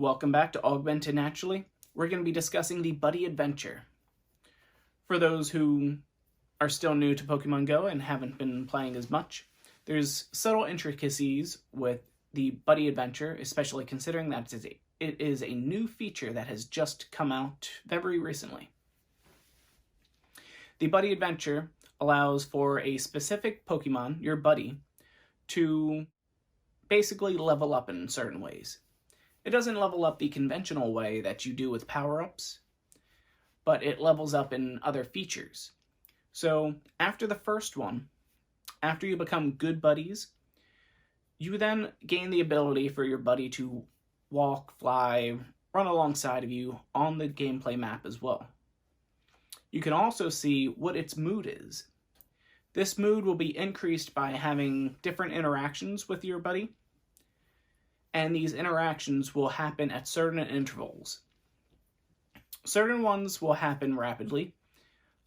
Welcome back to Augmented Naturally. We're going to be discussing the Buddy Adventure. For those who are still new to Pokemon Go and haven't been playing as much, there's subtle intricacies with the Buddy Adventure, especially considering that it is a new feature that has just come out very recently. The Buddy Adventure allows for a specific Pokemon, your buddy, to basically level up in certain ways. It doesn't level up the conventional way that you do with power-ups, but it levels up in other features. So after the first one, after you become good buddies, you then gain the ability for your buddy to walk, fly, run alongside of you on the gameplay map as well. You can also see what its mood is. This mood will be increased by having different interactions with your buddy, and these interactions will happen at certain intervals. Certain ones will happen rapidly.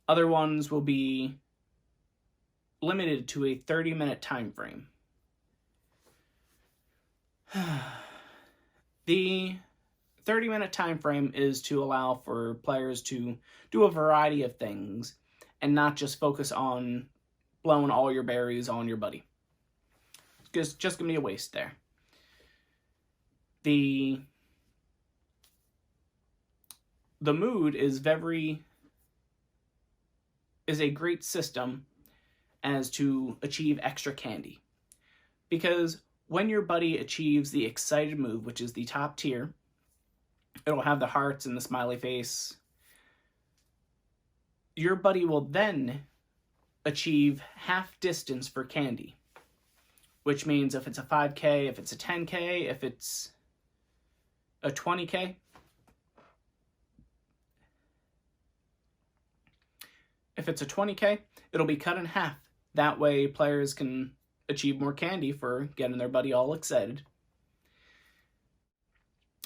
Other ones will be limited to a 30-minute time frame. The 30-minute time frame is to allow for players to do a variety of things and not just focus on blowing all your berries on your buddy. It's just going to be a waste there. The mood is a great system as to achieve extra candy. Because when your buddy achieves the excited mood, which is the top tier, it'll have the hearts and the smiley face. Your buddy will then achieve half distance for candy, which means if it's a 5K, if it's a 10K, if it's a 20K. If it's a 20K, it'll be cut in half. That way players can achieve more candy for getting their buddy all excited.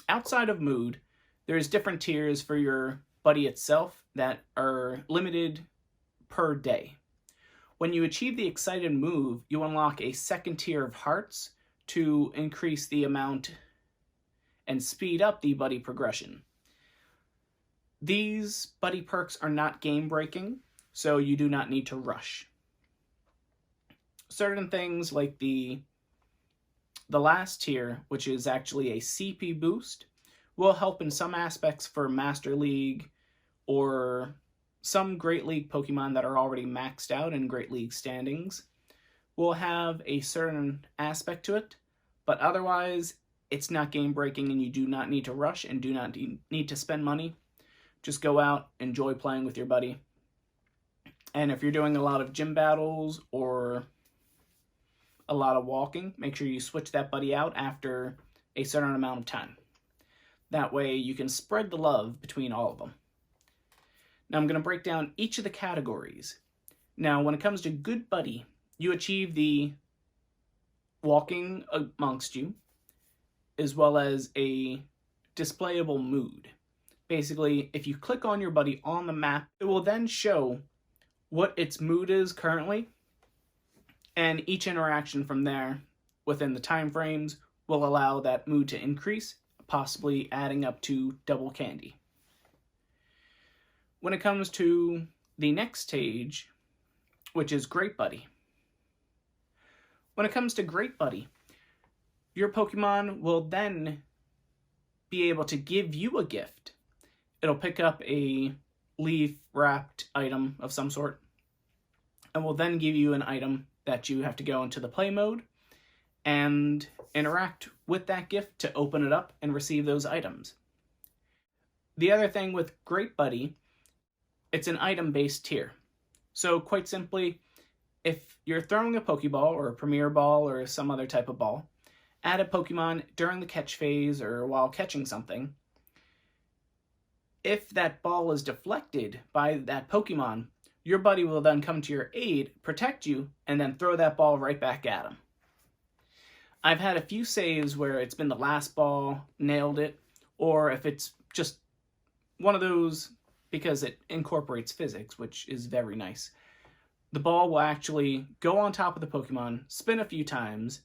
Outside of mood, there's different tiers for your buddy itself that are limited per day. When you achieve the excited move, you unlock a second tier of hearts to increase the amount and speed up the buddy progression. These buddy perks are not game-breaking, so you do not need to rush. Certain things like the last tier, which is actually a CP boost, will help in some aspects for Master League or some Great League Pokemon that are already maxed out in Great League standings. Will have a certain aspect to it, but otherwise it's not game-breaking and you do not need to rush and do not need to spend money. Just go out, enjoy playing with your buddy. And if you're doing a lot of gym battles or a lot of walking, make sure you switch that buddy out after a certain amount of time. That way you can spread the love between all of them. Now I'm going to break down each of the categories. Now when it comes to good buddy, you achieve the walking amongst you, as well as a displayable mood. Basically, if you click on your buddy on the map, it will then show what its mood is currently, and each interaction from there within the time frames will allow that mood to increase, possibly adding up to double candy. When it comes to the next stage, which is Great Buddy. When it comes to Great Buddy, your Pokemon will then be able to give you a gift. It'll pick up a leaf-wrapped item of some sort, and will then give you an item that you have to go into the play mode and interact with that gift to open it up and receive those items. The other thing with Great Buddy, it's an item-based tier. So quite simply, if you're throwing a Pokeball or a Premier Ball or some other type of ball at a Pokemon during the catch phase or while catching something, if that ball is deflected by that Pokemon, your buddy will then come to your aid, protect you, and then throw that ball right back at him. I've had a few saves where it's been the last ball, nailed it, or if it's just one of those, because it incorporates physics, which is very nice, the ball will actually go on top of the Pokemon, spin a few times,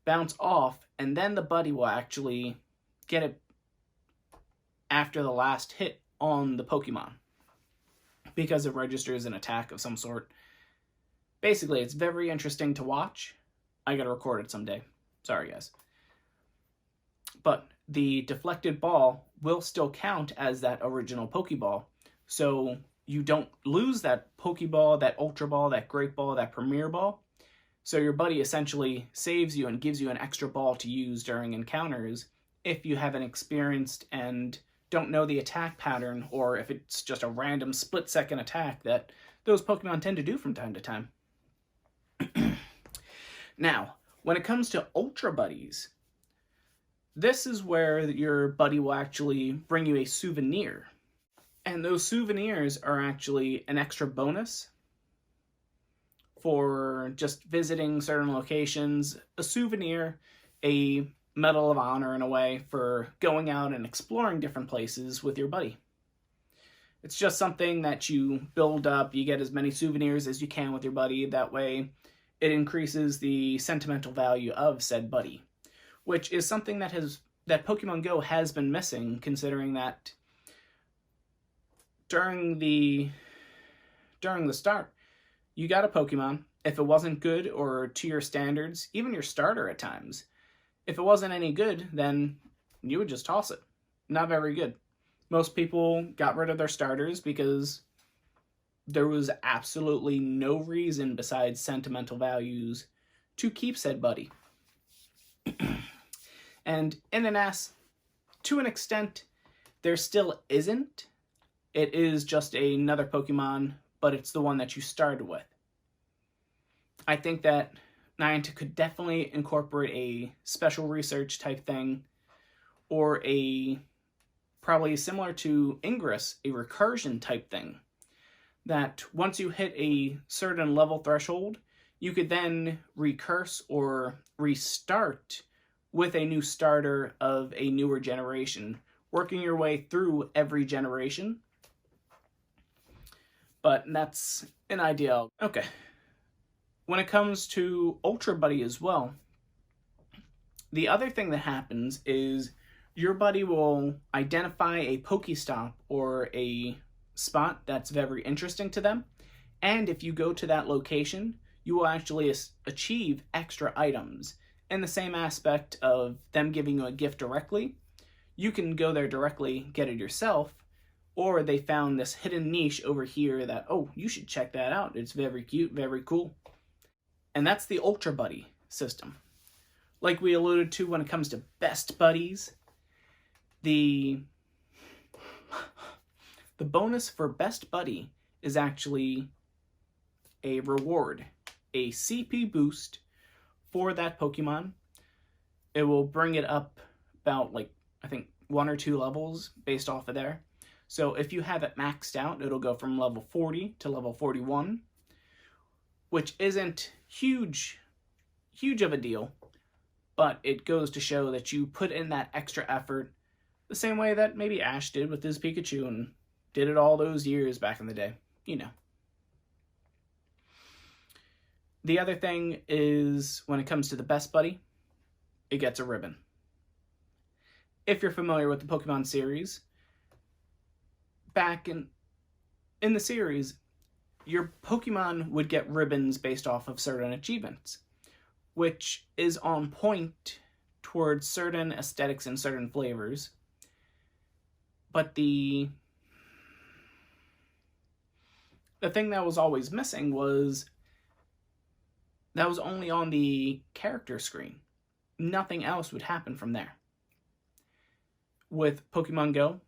bounce off, and then the buddy will actually get it after the last hit on the Pokemon, because it registers an attack of some sort. Basically, it's very interesting to watch. I gotta record it someday. Sorry, guys. But the deflected ball will still count as that original Pokeball. So you don't lose that Pokeball, that Ultra Ball, that Great Ball, that Premier Ball. So your buddy essentially saves you and gives you an extra ball to use during encounters if you haven't experienced and don't know the attack pattern, or if it's just a random split-second attack that those Pokemon tend to do from time to time. Now, when it comes to Ultra Buddies, this is where your buddy will actually bring you a souvenir. And those souvenirs are actually an extra bonus for just visiting certain locations. A souvenir, a Medal of Honor in a way, for going out and exploring different places with your buddy. It's just something that you build up. You get as many souvenirs as you can with your buddy. That way, it increases the sentimental value of said buddy, which is something that Pokemon Go has been missing, considering that during the start, you got a Pokemon. If it wasn't good or to your standards, even your starter at times, if it wasn't any good, then you would just toss it. Not very good. Most people got rid of their starters because there was absolutely no reason besides sentimental values to keep said buddy. And to an extent, there still isn't. It is just another Pokemon, but it's the one that you started with. I think that Niantic could definitely incorporate a special research type thing, or probably similar to Ingress, a recursion type thing, that once you hit a certain level threshold, you could then recurse or restart with a new starter of a newer generation, working your way through every generation. But that's an ideal. Okay. When it comes to Ultra Buddy as well, the other thing that happens is your buddy will identify a Pokestop or a spot that's very interesting to them, and if you go to that location, you will actually achieve extra items. In the same aspect of them giving you a gift directly, you can go there directly, get it yourself, or they found this hidden niche over here that, oh, you should check that out. It's very cute, very cool. And that's the Ultra Buddy system. Like we alluded to when it comes to best buddies, the bonus for best buddy is actually a reward, a CP boost for that Pokemon. It will bring it up about, I think 1 or 2 levels based off of there. So if you have it maxed out, it'll go from level 40 to level 41, which isn't huge of a deal, but it goes to show that you put in that extra effort the same way that maybe Ash did with his Pikachu and did it all those years back in the day, you know. The other thing is, when it comes to the best buddy, it gets a ribbon. If you're familiar with the Pokemon series, back in the series, your Pokemon would get ribbons based off of certain achievements, which is on point towards certain aesthetics and certain flavors. But the thing that was always missing was that was only on the character screen. Nothing else would happen from there. With Pokemon Go,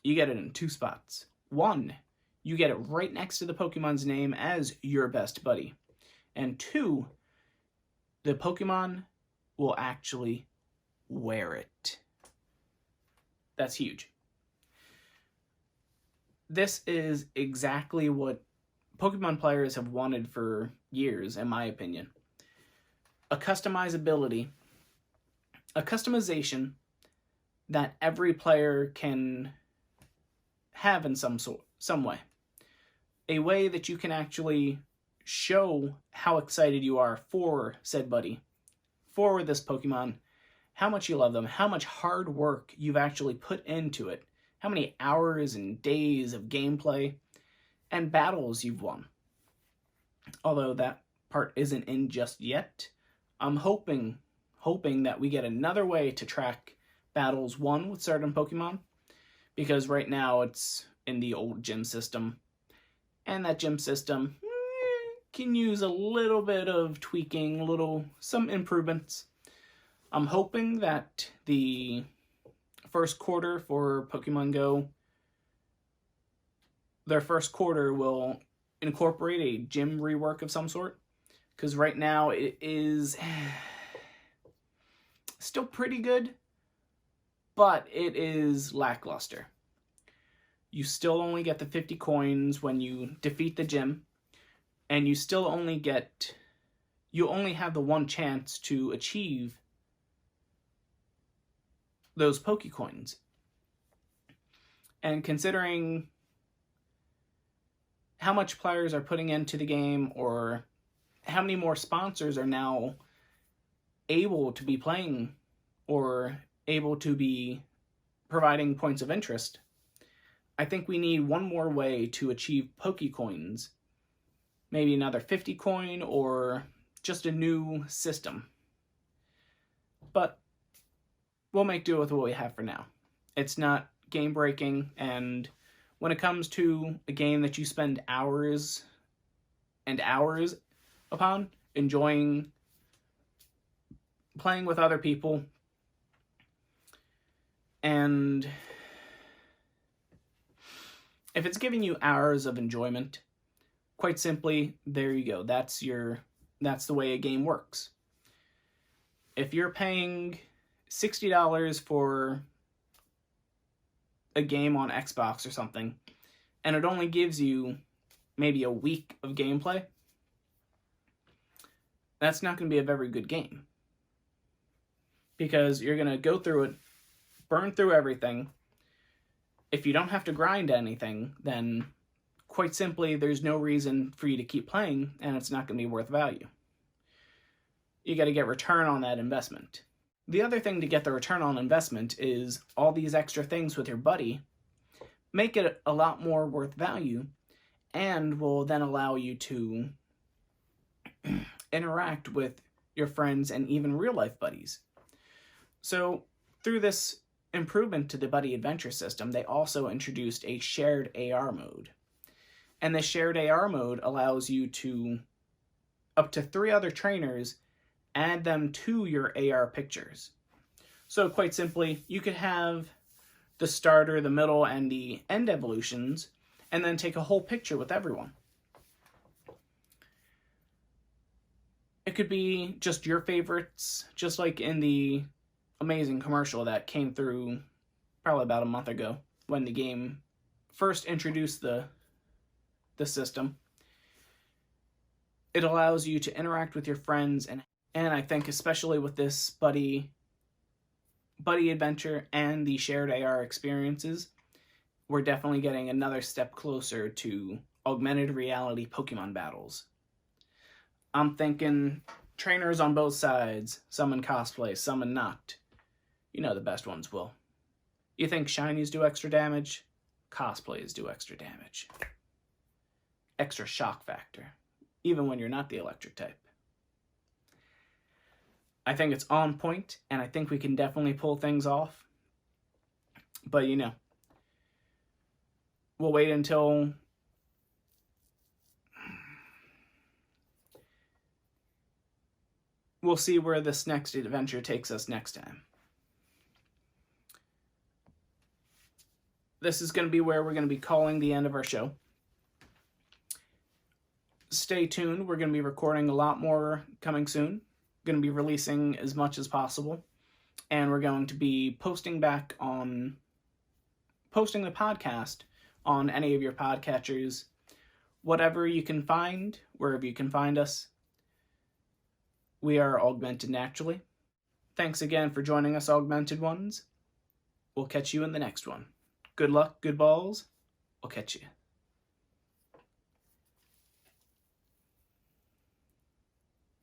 you get it in 2 spots. 1, you get it right next to the Pokemon's name as your best buddy. And 2, the Pokemon will actually wear it. That's huge. This is exactly what Pokemon players have wanted for years, in my opinion. A customization that every player can have in some way. A way that you can actually show how excited you are for said buddy, for this Pokemon, how much you love them, how much hard work you've actually put into it, how many hours and days of gameplay and battles you've won. Although that part isn't in just yet, I'm hoping that we get another way to track battles won with certain Pokemon, because right now it's in the old gym system, and that gym system can use a little bit of tweaking, some improvements. I'm hoping that the first quarter for Pokemon Go, their first quarter will incorporate a gym rework of some sort, because right now it is still pretty good, but it is lackluster. You still only get the 50 coins when you defeat the gym, and you only have the one chance to achieve those Pokecoins. And considering how much players are putting into the game, or how many more sponsors are now able to be playing or able to be providing points of interest, I think we need one more way to achieve Pokecoins. Maybe another 50 coin or just a new system. But we'll make do with what we have for now. It's not game breaking, and when it comes to a game that you spend hours and hours upon, enjoying playing with other people, and if it's giving you hours of enjoyment, quite simply, there you go. That's the way a game works. If you're paying $60 for a game on Xbox or something, and it only gives you maybe a week of gameplay, that's not going to be a very good game. Because you're going to go through it, burn through everything. If you don't have to grind anything, then quite simply, there's no reason for you to keep playing, and it's not going to be worth value. You got to get return on that investment. The other thing to get the return on investment is all these extra things with your buddy make it a lot more worth value, and will then allow you to interact with your friends and even real-life buddies. So through this improvement to the Buddy Adventure system, they also introduced a shared AR mode. And the shared AR mode allows you to, up to 3 other trainers, add them to your AR pictures. So quite simply, you could have the starter, the middle, and the end evolutions, and then take a whole picture with everyone. It could be just your favorites, just like in the amazing commercial that came through probably about a month ago when the game first introduced the system. It allows you to interact with your friends, and I think especially with this Buddy Adventure and the shared AR experiences, we're definitely getting another step closer to augmented reality Pokemon battles. I'm thinking trainers on both sides, some in cosplay, some in not. You know the best ones will. You think shinies do extra damage? Cosplays do extra damage. Extra shock factor, even when you're not the electric type. I think it's on point, and I think we can definitely pull things off. But we'll wait until we'll see where this next adventure takes us next time. This is going to be where we're going to be calling the end of our show. Stay tuned. We're going to be recording a lot more coming soon. Going to be releasing as much as possible. And we're going to be posting the podcast on any of your podcatchers. Whatever you can find, wherever you can find us. We are Augmented Naturally. Thanks again for joining us, Augmented Ones. We'll catch you in the next one. Good luck, good balls. I'll catch you.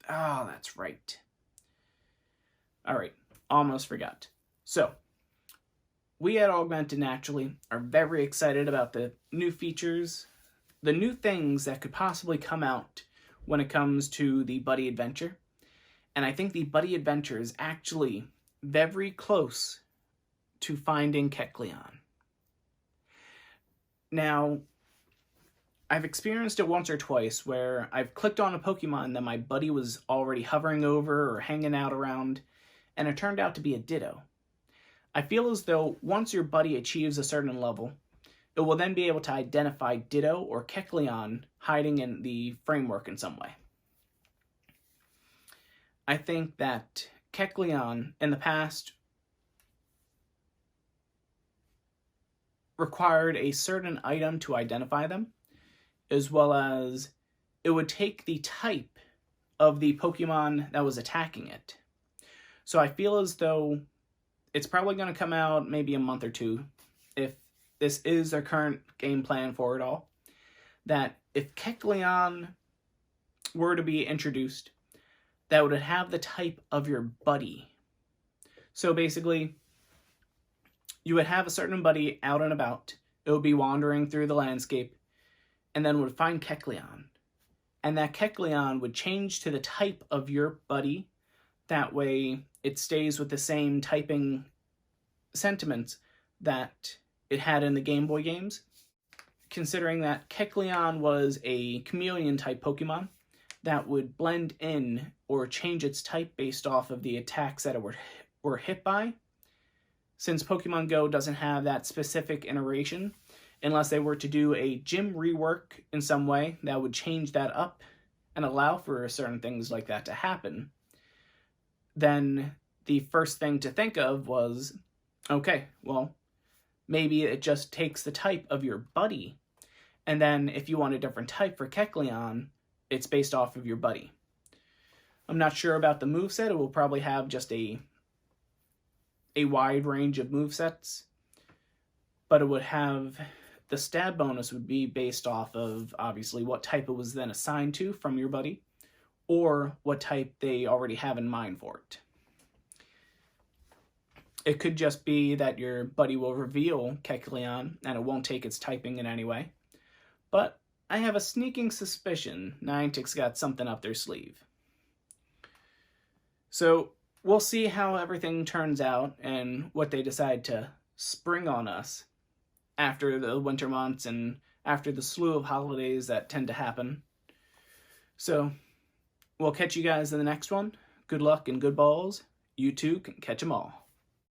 Oh, that's right. All right, almost forgot. So, we at Augmented Naturally are very excited about the new features, the new things that could possibly come out when it comes to the Buddy Adventure. And I think the Buddy Adventure is actually very close to finding Kecleon. Now, I've experienced it once or twice where I've clicked on a Pokemon that my buddy was already hovering over or hanging out around, and it turned out to be a Ditto. I feel as though once your buddy achieves a certain level, it will then be able to identify Ditto or Kecleon hiding in the framework in some way. I think that Kecleon in the past required a certain item to identify them, as well as it would take the type of the Pokemon that was attacking it. So I feel as though it's probably going to come out maybe a month or two, if this is their current game plan for it all, that if Kecleon were to be introduced, that would have the type of your buddy. So basically, you would have a certain buddy out and about. It would be wandering through the landscape, and then would find Kecleon. And that Kecleon would change to the type of your buddy. That way, it stays with the same typing sentiments that it had in the Game Boy games. Considering that Kecleon was a chameleon-type Pokemon that would blend in or change its type based off of the attacks that it were hit by. Since Pokemon Go doesn't have that specific iteration, unless they were to do a gym rework in some way that would change that up and allow for certain things like that to happen, then the first thing to think of was, okay, well, maybe it just takes the type of your buddy, and then if you want a different type for Kecleon, it's based off of your buddy. I'm not sure about the moveset. It will probably have just a wide range of movesets, but it would have the stab bonus would be based off of, obviously, what type it was then assigned to from your buddy, or what type they already have in mind for it. It could just be that your buddy will reveal Kecleon, and it won't take its typing in any way. But I have a sneaking suspicion Niantic's got something up their sleeve. So we'll see how everything turns out and what they decide to spring on us after the winter months and after the slew of holidays that tend to happen. So we'll catch you guys in the next one. Good luck and good balls. You too can catch 'em all.